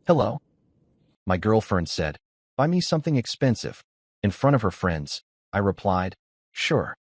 Hello, my girlfriend said. Buy me something expensive. In front of her friends, I replied, sure,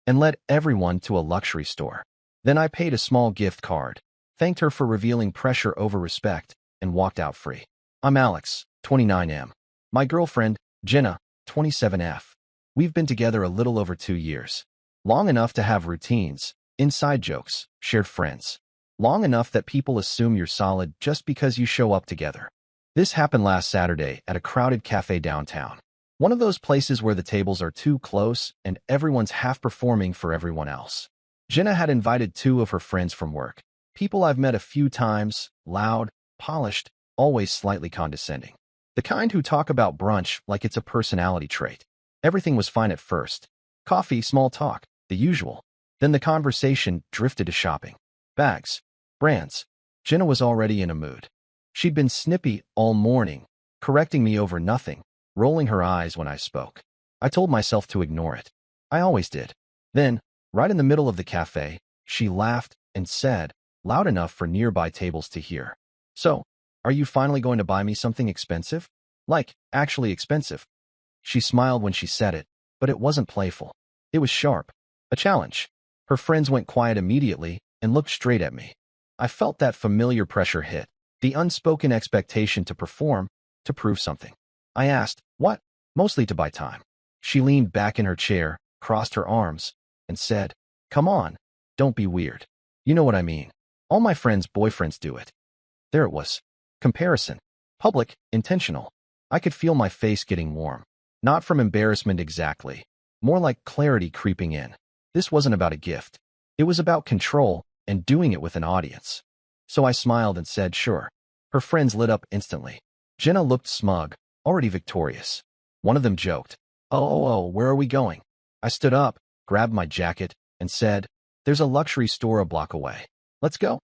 and led everyone to a luxury store. Then I paid a small gift card, thanked her for revealing pressure over respect, and walked out free. I'm Alex, 29M. My girlfriend, Jenna, 27F. We've been together a little over 2 years. Long enough to have routines, inside jokes, shared friends. Long enough that people assume you're solid just because you show up together. This happened last Saturday at a crowded cafe downtown. One of those places where the tables are too close and everyone's half performing for everyone else. Jenna had invited 2 of her friends from work. People I've met a few times, loud, polished, always slightly condescending. The kind who talk about brunch like it's a personality trait. Everything was fine at first. Coffee, small talk, the usual. Then the conversation drifted to shopping. Bags. Brands. Jenna was already in a mood. She'd been snippy all morning, correcting me over nothing, rolling her eyes when I spoke. I told myself to ignore it. I always did. Then, right in the middle of the cafe, she laughed and said, loud enough for nearby tables to hear, "So, are you finally going to buy me something expensive? Like, actually expensive?" She smiled when she said it, but it wasn't playful. It was sharp. A challenge. Her friends went quiet immediately and looked straight at me. I felt that familiar pressure hit, the unspoken expectation to perform, to prove something. I asked, what? Mostly to buy time. She leaned back in her chair, crossed her arms, and said, come on, don't be weird. You know what I mean. All my friends' boyfriends do it. There it was. Comparison. Public, intentional. I could feel my face getting warm. Not from embarrassment exactly. More like clarity creeping in. This wasn't about a gift. It was about control and doing it with an audience. So I smiled and said, sure. Her friends lit up instantly. Jenna looked smug, already victorious. One of them joked, oh, where are we going? I stood up, grabbed my jacket, and said, there's a luxury store a block away. Let's go.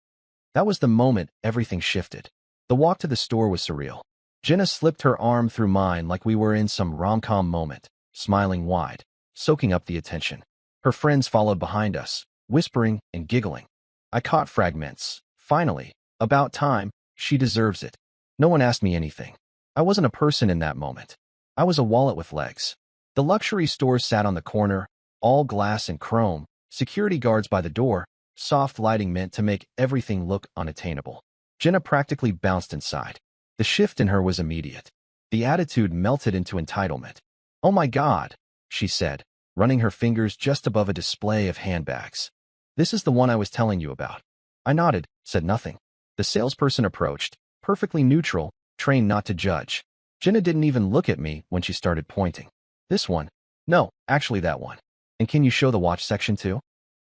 That was the moment everything shifted. The walk to the store was surreal. Jenna slipped her arm through mine like we were in some rom-com moment, smiling wide, soaking up the attention. Her friends followed behind us, whispering and giggling. I caught fragments. Finally, about time, she deserves it. No one asked me anything. I wasn't a person in that moment. I was a wallet with legs. The luxury store sat on the corner, all glass and chrome, security guards by the door, soft lighting meant to make everything look unattainable. Jenna practically bounced inside. The shift in her was immediate. The attitude melted into entitlement. Oh my God, she said, running her fingers just above a display of handbags. This is the one I was telling you about. I nodded, said nothing. The salesperson approached, perfectly neutral, trained not to judge. Jenna didn't even look at me when she started pointing. This one? No, actually that one. And can you show the watch section too?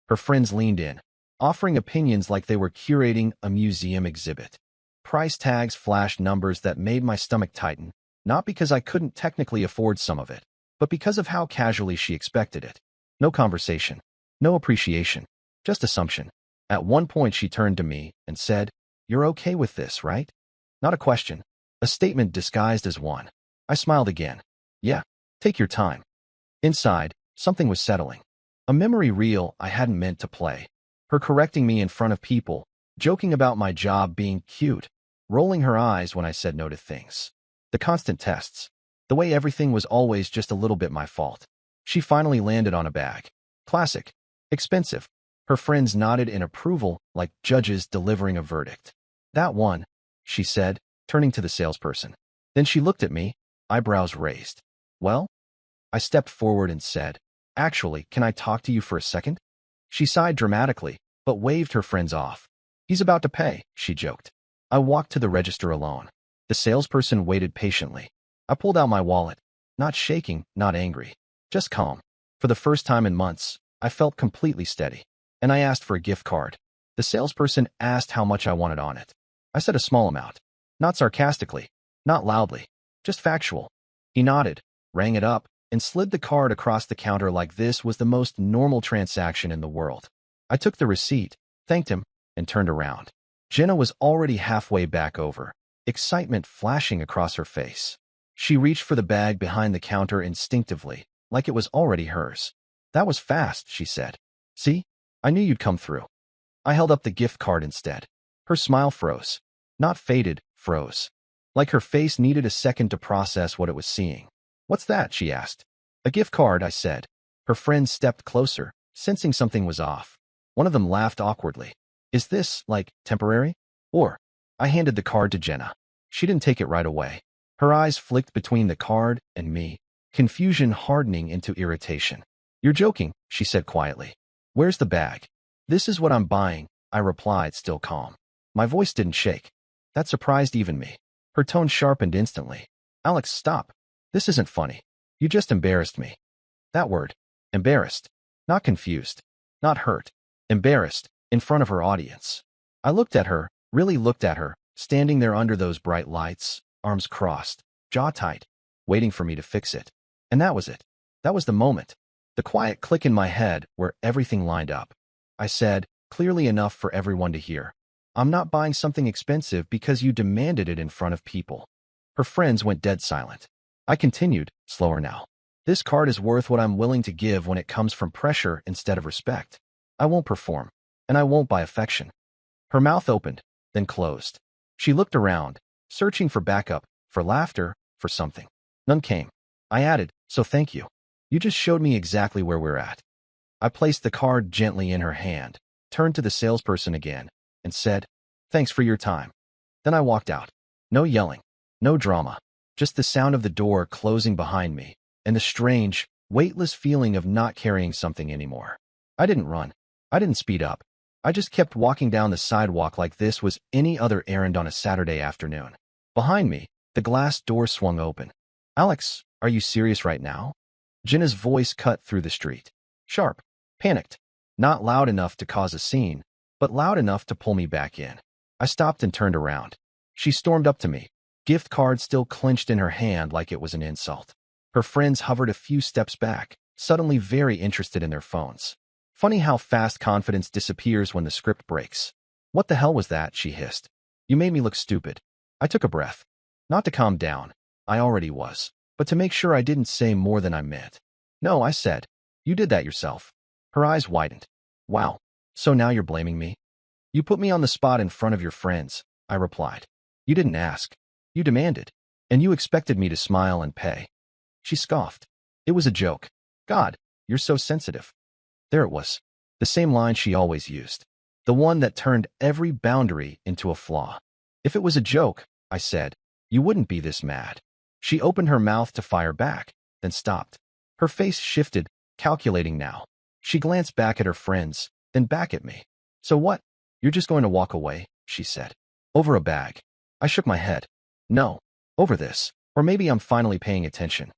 Her friends leaned in, offering opinions like they were curating a museum exhibit. Price tags flashed numbers that made my stomach tighten, not because I couldn't technically afford some of it, but because of how casually she expected it. No conversation, no appreciation, just assumption. At one point she turned to me and said, you're okay with this, right? Not a question, a statement disguised as one. I smiled again. Yeah, take your time. Inside, something was settling. A memory reel I hadn't meant to play. Her correcting me in front of people, joking about my job being cute, rolling her eyes when I said no to things. The constant tests. The way everything was always just a little bit my fault. She finally landed on a bag. Classic. Expensive. Her friends nodded in approval like judges delivering a verdict. That one, she said, turning to the salesperson. Then she looked at me, eyebrows raised. Well? I stepped forward and said, actually, can I talk to you for a second? She sighed dramatically, but waved her friends off. He's about to pay, she joked. I walked to the register alone. The salesperson waited patiently. I pulled out my wallet, not shaking, not angry, just calm. For the first time in months, I felt completely steady. And I asked for a gift card. The salesperson asked how much I wanted on it. I said a small amount. Not sarcastically, not loudly, just factual. He nodded, rang it up, and slid the card across the counter like this was the most normal transaction in the world. I took the receipt, thanked him, and turned around. Jenna was already halfway back over, excitement flashing across her face. She reached for the bag behind the counter instinctively, like it was already hers. That was fast, she said. See? I knew you'd come through. I held up the gift card instead. Her smile froze. Not faded, froze. like her face needed a second to process what it was seeing. "What's that?" she asked. "A gift card," I said. Her friends stepped closer, sensing something was off. One of them laughed awkwardly. "Is this, like, temporary? Or—" I handed the card to Jenna. She didn't take it right away. Her eyes flicked between the card and me, confusion hardening into irritation. "You're joking," she said quietly. "Where's the bag?" "This is what I'm buying," I replied, still calm. My voice didn't shake. That surprised even me. Her tone sharpened instantly. "Alex, stop. This isn't funny. You just embarrassed me." That word. Embarrassed. Not confused. Not hurt. Embarrassed, in front of her audience. I looked at her, really looked at her, standing there under those bright lights, arms crossed, jaw tight, waiting for me to fix it. And that was it. That was the moment. The quiet click in my head where everything lined up. I said, clearly enough for everyone to hear, "I'm not buying something expensive because you demanded it in front of people." Her friends went dead silent. I continued, slower now. "This card is worth what I'm willing to give when it comes from pressure instead of respect. I won't perform, and I won't buy affection." Her mouth opened, then closed. She looked around, searching for backup, for laughter, for something. None came. I added, "So thank you. You just showed me exactly where we're at." I placed the card gently in her hand, turned to the salesperson again, and said, "Thanks for your time." Then I walked out. No yelling, no drama, just the sound of the door closing behind me, and the strange, weightless feeling of not carrying something anymore. I didn't run. I didn't speed up. I just kept walking down the sidewalk like this was any other errand on a Saturday afternoon. Behind me, the glass door swung open. "Alex, are you serious right now?" Jenna's voice cut through the street. Sharp, panicked, not loud enough to cause a scene, but loud enough to pull me back in. I stopped and turned around. She stormed up to me, gift card still clenched in her hand like it was an insult. Her friends hovered a few steps back, suddenly very interested in their phones. Funny how fast confidence disappears when the script breaks. "What the hell was that?" she hissed. "You made me look stupid." I took a breath. Not to calm down. I already was. But to make sure I didn't say more than I meant. "No," I said. "You did that yourself." Her eyes widened. "Wow. So now you're blaming me?" "You put me on the spot in front of your friends," I replied. "You didn't ask. You demanded. And you expected me to smile and pay." She scoffed. "It was a joke." "God, you're so sensitive." There it was. The same line she always used. The one that turned every boundary into a flaw. "If it was a joke," I said, "you wouldn't be this mad." She opened her mouth to fire back, then stopped. Her face shifted, calculating now. She glanced back at her friends, then back at me. "So what? You're just going to walk away," she said. "Over a bag." I shook my head. "No. Over this. Or maybe I'm finally paying attention."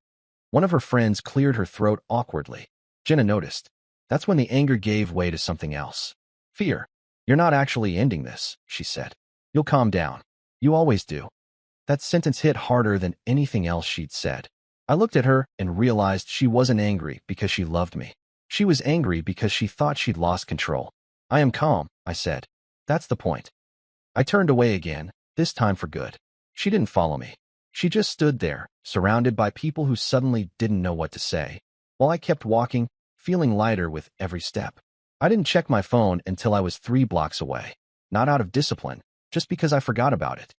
One of her friends cleared her throat awkwardly. Jenna noticed. That's when the anger gave way to something else. "Fear. You're not actually ending this," she said. "You'll calm down. You always do." That sentence hit harder than anything else she'd said. I looked at her and realized she wasn't angry because she loved me. She was angry because she thought she'd lost control. "I am calm," I said. "That's the point." I turned away again, this time for good. She didn't follow me. She just stood there, surrounded by people who suddenly didn't know what to say, while I kept walking, feeling lighter with every step. I didn't check my phone until I was 3 blocks away. Not out of discipline, just because I forgot about it.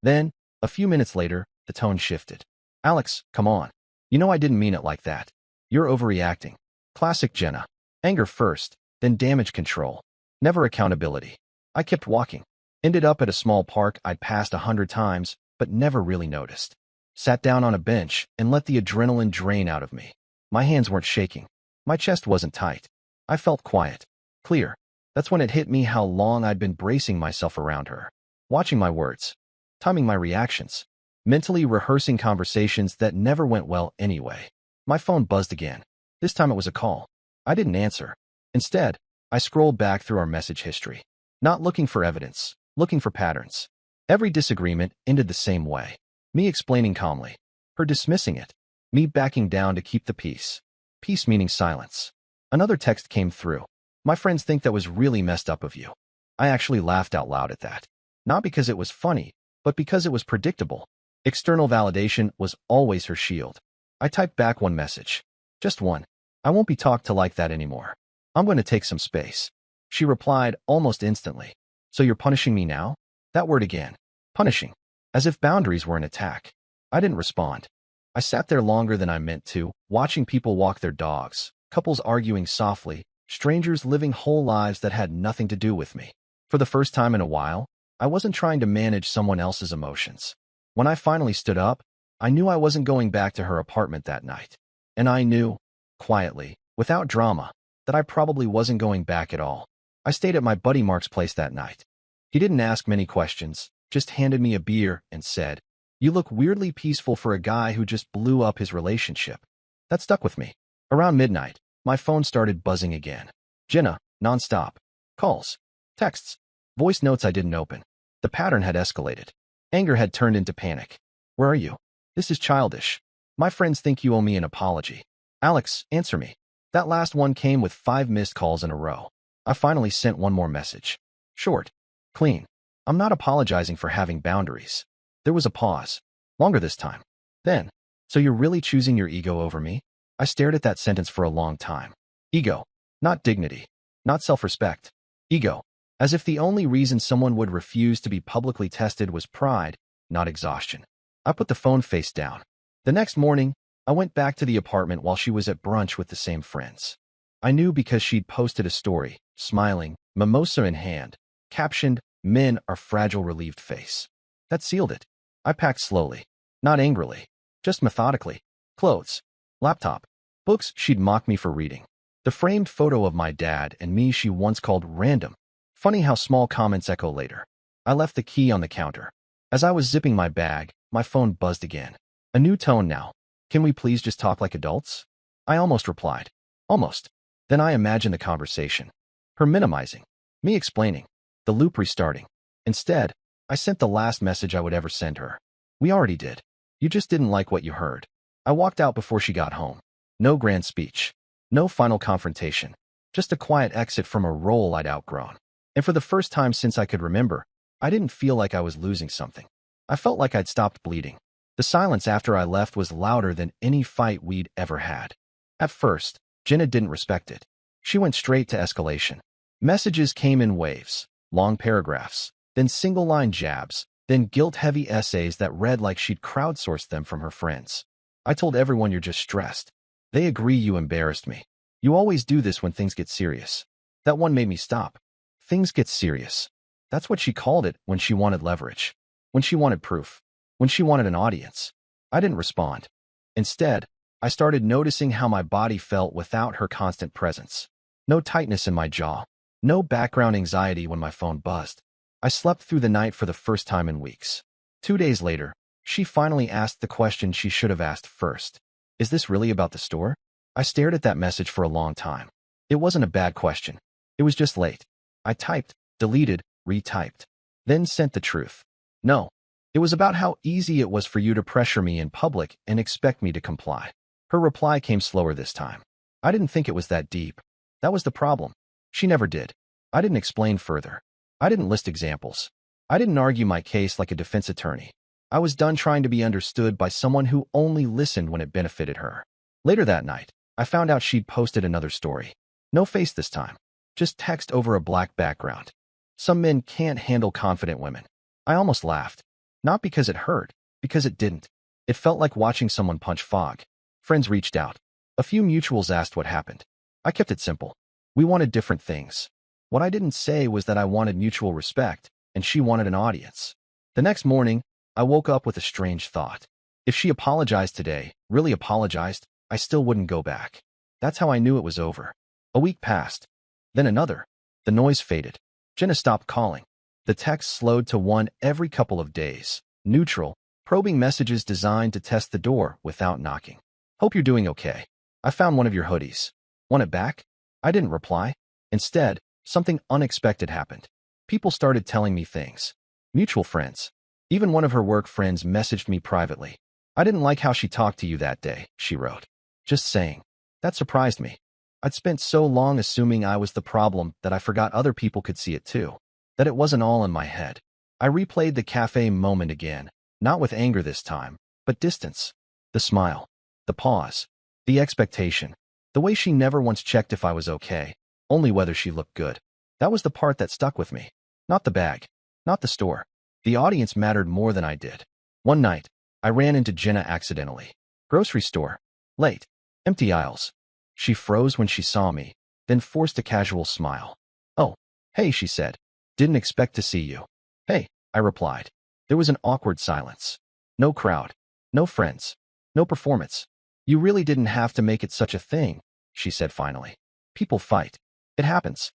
Then, a few minutes later, the tone shifted. "Alex, come on. You know I didn't mean it like that. You're overreacting." Classic Jenna. Anger first, then damage control. Never accountability. I kept walking. Ended up at a small park I'd passed 100 times, but never really noticed. Sat down on a bench and let the adrenaline drain out of me. My hands weren't shaking. My chest wasn't tight. I felt quiet. Clear. That's when it hit me how long I'd been bracing myself around her. Watching my words. Timing my reactions. Mentally rehearsing conversations that never went well anyway. My phone buzzed again. This time it was a call. I didn't answer. Instead, I scrolled back through our message history. Not looking for evidence, looking for patterns. Every disagreement ended the same way. Me explaining calmly. Her dismissing it. Me backing down to keep the peace. Peace meaning silence. Another text came through. "My friends think that was really messed up of you." I actually laughed out loud at that. Not because it was funny, but because it was predictable. External validation was always her shield. I typed back one message. Just one. "I won't be talked to like that anymore. I'm going to take some space." She replied almost instantly. "So you're punishing me now?" That word again. Punishing. as if boundaries were an attack. I didn't respond. I sat there longer than I meant to, watching people walk their dogs, couples arguing softly, strangers living whole lives that had nothing to do with me. For the first time in a while, I wasn't trying to manage someone else's emotions. When I finally stood up, I knew I wasn't going back to her apartment that night. And I knew, quietly, without drama, that I probably wasn't going back at all. I stayed at my buddy Mark's place that night. He didn't ask many questions, just handed me a beer and said, "You look weirdly peaceful for a guy who just blew up his relationship." That stuck with me. Around midnight, my phone started buzzing again. Jenna, nonstop. Calls, texts, voice notes I didn't open. The pattern had escalated. Anger had turned into panic. "Where are you? This is childish. My friends think you owe me an apology. Alex, answer me." That last one came with 5 missed calls in a row. I finally sent one more message. Short, clean. "I'm not apologizing for having boundaries." There was a pause. Longer this time. Then, "So you're really choosing your ego over me?" I stared at that sentence for a long time. Ego. Not dignity. Not self-respect. Ego. As if the only reason someone would refuse to be publicly tested was pride, not exhaustion. I put the phone face down. The next morning, I went back to the apartment while she was at brunch with the same friends. I knew because she'd posted a story, smiling, mimosa in hand, captioned, "Men are fragile, relieved face." That sealed it. I packed slowly. Not angrily. Just methodically. Clothes. Laptop. Books she'd mocked me for reading. The framed photo of my dad and me she once called random. Funny how small comments echo later. I left the key on the counter. As I was zipping my bag, my phone buzzed again. A new tone now. "Can we please just talk like adults?" I almost replied. Almost. Then I imagined the conversation. Her minimizing. Me explaining. The loop restarting. Instead, I sent the last message I would ever send her. "We already did. You just didn't like what you heard." I walked out before she got home. No grand speech. No final confrontation. Just a quiet exit from a role I'd outgrown. And for the first time since I could remember, I didn't feel like I was losing something. I felt like I'd stopped bleeding. The silence after I left was louder than any fight we'd ever had. At first, Jenna didn't respect it. She went straight to escalation. Messages came in waves, long paragraphs, then single-line jabs, then guilt-heavy essays that read like she'd crowdsourced them from her friends. "I told everyone you're just stressed. They agree you embarrassed me. You always do this when things get serious." That one made me stop. Things get serious. That's what she called it when she wanted leverage. When she wanted proof. When she wanted an audience. I didn't respond. Instead, I started noticing how my body felt without her constant presence. No tightness in my jaw. No background anxiety when my phone buzzed. I slept through the night for the first time in weeks. 2 days later, she finally asked the question she should have asked first. "Is this really about the store?" I stared at that message for a long time. It wasn't a bad question. It was just late. I typed, deleted, retyped, then sent the truth. "No. It was about how easy it was for you to pressure me in public and expect me to comply." Her reply came slower this time. "I didn't think it was that deep. That was the problem." She never did. I didn't explain further. I didn't list examples. I didn't argue my case like a defense attorney. I was done trying to be understood by someone who only listened when it benefited her. Later that night, I found out she'd posted another story. No face this time. Just text over a black background. "Some men can't handle confident women." I almost laughed. Not because it hurt, because it didn't. It felt like watching someone punch fog. Friends reached out. A few mutuals asked what happened. I kept it simple. We wanted different things. What I didn't say was that I wanted mutual respect, and she wanted an audience. The next morning, I woke up with a strange thought. If she apologized today, really apologized, I still wouldn't go back. That's how I knew it was over. A week passed. Then another. The noise faded. Jenna stopped calling. The text slowed to one every couple of days. Neutral, probing messages designed to test the door without knocking. "Hope you're doing okay. I found one of your hoodies. Want it back?" I didn't reply. Instead, something unexpected happened. People started telling me things. Mutual friends. Even one of her work friends messaged me privately. "I didn't like how she talked to you that day," she wrote. Just saying. That surprised me. I'd spent so long assuming I was the problem that I forgot other people could see it too. That it wasn't all in my head. I replayed the cafe moment again, not with anger this time, but distance. The smile. The pause. The expectation. The way she never once checked if I was okay, only whether she looked good. That was the part that stuck with me. Not the bag. Not the store. The audience mattered more than I did. One night, I ran into Jenna accidentally. Grocery store. Late. Empty aisles. She froze when she saw me, then forced a casual smile. "Oh, hey," she said. "Didn't expect to see you." "Hey," I replied. There was an awkward silence. No crowd. No friends. No performance. "You really didn't have to make it such a thing," she said finally. "People fight. It happens."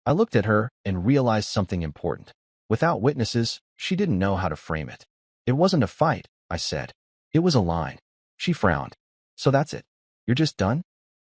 I looked at her and realized something important. Without witnesses, she didn't know how to frame it. "It wasn't a fight," I said. "It was a line." She frowned. "So that's it? You're just done?"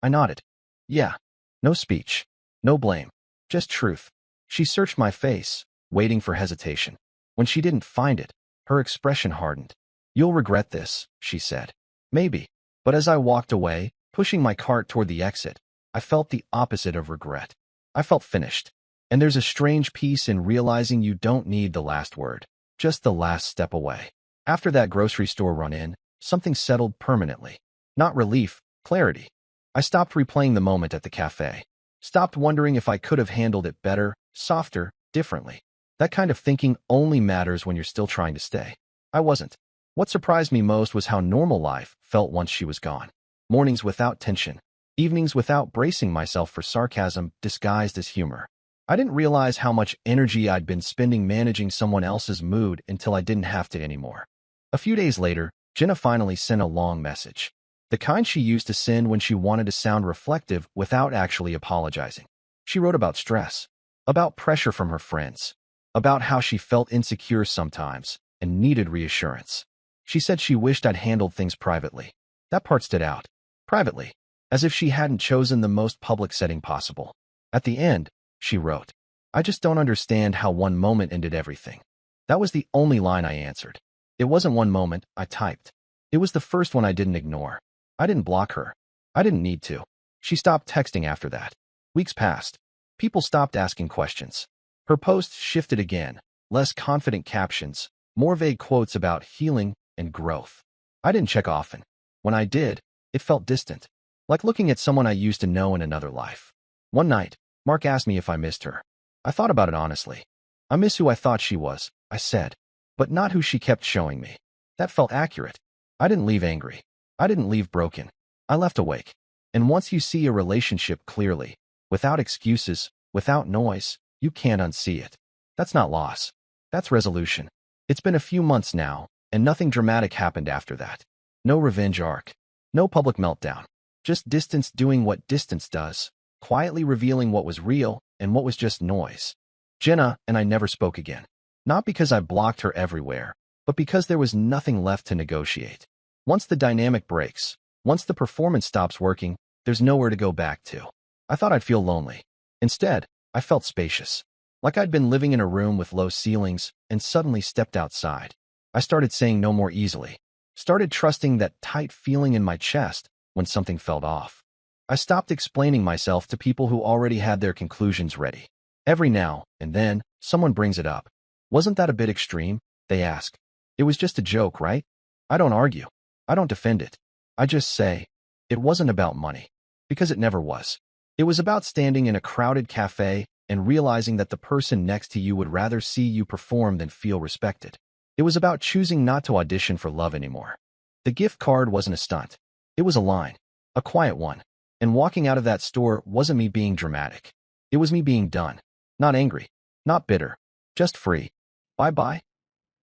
I nodded. "Yeah." No speech. No blame. Just truth. She searched my face, waiting for hesitation. When she didn't find it, her expression hardened. "You'll regret this," she said. "Maybe." But as I walked away, pushing my cart toward the exit, I felt the opposite of regret. I felt finished. And there's a strange peace in realizing you don't need the last word, just the last step away. After that grocery store run-in, something settled permanently. Not relief, clarity. I stopped replaying the moment at the cafe. Stopped wondering if I could have handled it better, softer, differently. That kind of thinking only matters when you're still trying to stay. I wasn't. What surprised me most was how normal life felt once she was gone. Mornings without tension. Evenings without bracing myself for sarcasm disguised as humor. I didn't realize how much energy I'd been spending managing someone else's mood until I didn't have to anymore. A few days later, Jenna finally sent a long message. The kind she used to send when she wanted to sound reflective without actually apologizing. She wrote about stress, about pressure from her friends, about how she felt insecure sometimes and needed reassurance. She said she wished I'd handled things privately. That part stood out. Privately. As if she hadn't chosen the most public setting possible. At the end, she wrote, "I just don't understand how one moment ended everything." That was the only line I answered. It wasn't one moment, I typed. It was the first one I didn't ignore. I didn't block her. I didn't need to. She stopped texting after that. Weeks passed. People stopped asking questions. Her posts shifted again, less confident captions, more vague quotes about healing and growth. I didn't check often. When I did, it felt distant, like looking at someone I used to know in another life. One night, Mark asked me if I missed her. I thought about it honestly. "I miss who I thought she was," I said, "but not who she kept showing me." That felt accurate. I didn't leave angry. I didn't leave broken. I left awake. And once you see a relationship clearly, without excuses, without noise, you can't unsee it. That's not loss. That's resolution. It's been a few months now, and nothing dramatic happened after that. No revenge arc. No public meltdown. Just distance doing what distance does, quietly revealing what was real and what was just noise. Jenna and I never spoke again. Not because I blocked her everywhere, but because there was nothing left to negotiate. Once the dynamic breaks, once the performance stops working, there's nowhere to go back to. I thought I'd feel lonely. Instead, I felt spacious. Like I'd been living in a room with low ceilings and suddenly stepped outside. I started saying no more easily. Started trusting that tight feeling in my chest when something felt off. I stopped explaining myself to people who already had their conclusions ready. Every now and then, someone brings it up. "Wasn't that a bit extreme?" they ask. "It was just a joke, right?" I don't argue. I don't defend it. I just say, it wasn't about money. Because it never was. It was about standing in a crowded cafe and realizing that the person next to you would rather see you perform than feel respected. It was about choosing not to audition for love anymore. The gift card wasn't a stunt. It was a line. A quiet one. And walking out of that store wasn't me being dramatic. It was me being done. Not angry. Not bitter. Just free. Bye-bye.